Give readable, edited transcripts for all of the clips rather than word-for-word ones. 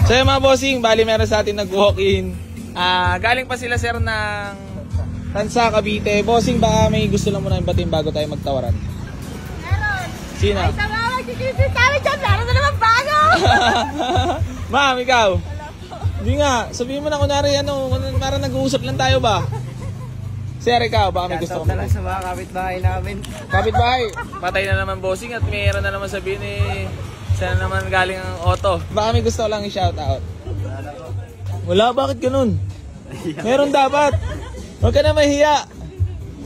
So yung mga bossing, bali meron sa atin nag-walk-in. Galing pa sila sir ng Tansa, Cavite. Bossing, baka may gusto lang muna ibatin bago tayo magtawaran. Meron. Sino? Ay, sama ka magkikisi kami dyan. Meron na naman bago. Ma'am, ikaw? Hindi nga. Sabihin mo na kunwari parang nag-uusap lang tayo ba? Sir, ikaw, baka may gusto ko. na lang sa mga kapitbahay namin. Kapitbahay, patay na naman bossing at mayroon na naman sabihin saan naman galing ang auto. Baka may gusto ko lang i-shoutout. Wala, bakit ganun? Meron dapat. Huwag ka na mahiya.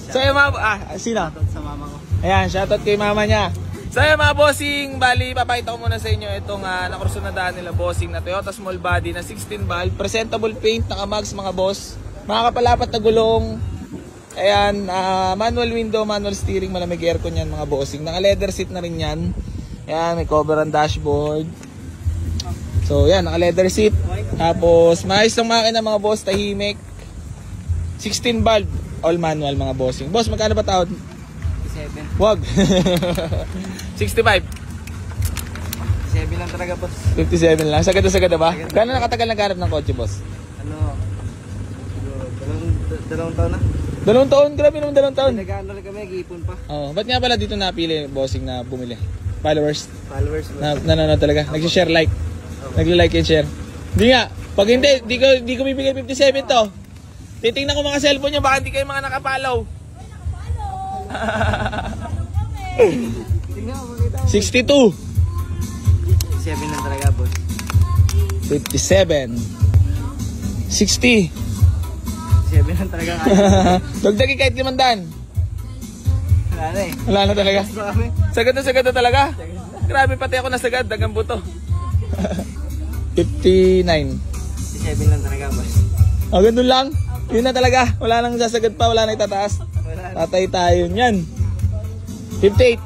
So yung mga, sino? Shoutout sa mama ko. Ayan, shoutout kay mama niya. So yung mga bossing, bali, papakita ko muna sa inyo itong nakursunadaan nila bossing na Toyota Small Body na 16 valve. Presentable paint, naka-mags mga boss. Makakapalapat na gulong. Ayan, manual window, manual steering, malamig aircon yan mga bossing. Naka-leather seat na rin yan. Ayan, may cover ang dashboard. So yan, naka-leather seat. Tapos, maayos ng makina mga boss, tahimik. 16 valve, all manual mga bossing. Boss, magkano ba tawad? 57. Wag. 65. 57 lang talaga, boss. 57 lang. Sagad na sagad na ba? Gano'n nakatagal naghanap ng kotse, boss? Ano, dalawang taon na. 2 taon? Grabe naman 2 taon. Nag-ano lang kami, nag-iipon pa. Oh, ba't nga pala dito napili, bossing, na bumili? Followers? Followers, boss. Nanonood talaga. Nag-share like. Nagli-like and share. Hindi nga. Pag hindi, di ko bibigay 57 to. Titingnan ko mga cellphone nyo, baka hindi kayo mga nakapalaw. Tingnan mo, makita mo. 62. 57 lang talaga, boss. 57. 60. 57 lang talaga. Dagdagi kahit 500. Wala na eh. Wala na talaga. Gusto kami. Sagad na talaga. Grabe, pati ako nasagad. Dagang buto. 59. 57 lang talaga, boss. Oh, ganun lang. Yun na talaga. Wala nang sasagad pa. Wala nang itataas. Wala na. Tatay tayo niyan. 58.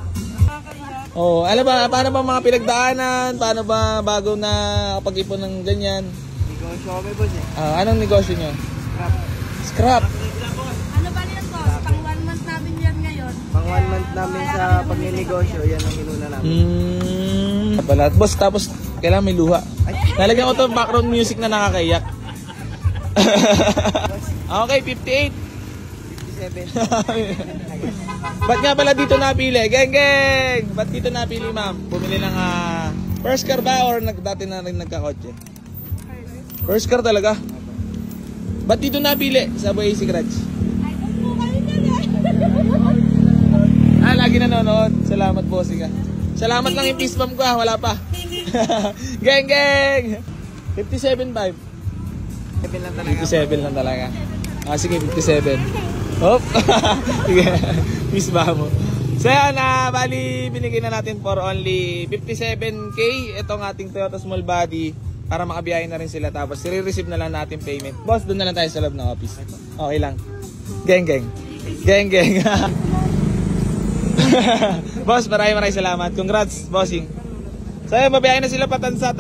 Oh, alam ba, paano ba mga pinagdaanan? Paano ba bago na pag-ipon ng ganyan? Hindi ko show kami, boss eh. Anong negosyo nyo? Crap. Scrap. Ano ba yan, boss? Pang 1 month namin yan ngayon. Pang 1 month namin sa pagninegosyo, yan ang inuna namin. Balat. Boss, tapos kailangan may luha. Lalagyan ko to background music na nakakaiyak. Okay, 58. 57. Ba't nga pala dito napili? Geng! Ba't dito napili, ma'am? Bumili ng first car ba or dati na rin nagkakotse? First car talaga? Ba't dito napili sa Buhay Garage? Ay, kung po kayo dyan eh. Lagi nanonood. Salamat, bossing ah. Salamat lang yung peace bomb ko wala pa. Geng! 57.5. 57 lang talaga. 57 lang talaga. Sige, 57. Hop! Sige, peace bomb mo. So yan, bali, binigay na natin for only 57k itong ating Toyota Small Body para makabiyahin na rin sila. Tapos, i-receive na lang natin payment. Boss, doon na lang tayo sa loob ng office. Okay lang. Geng! Boss, maraming salamat. Congrats, bossing. So, mabiyahin na sila patansa.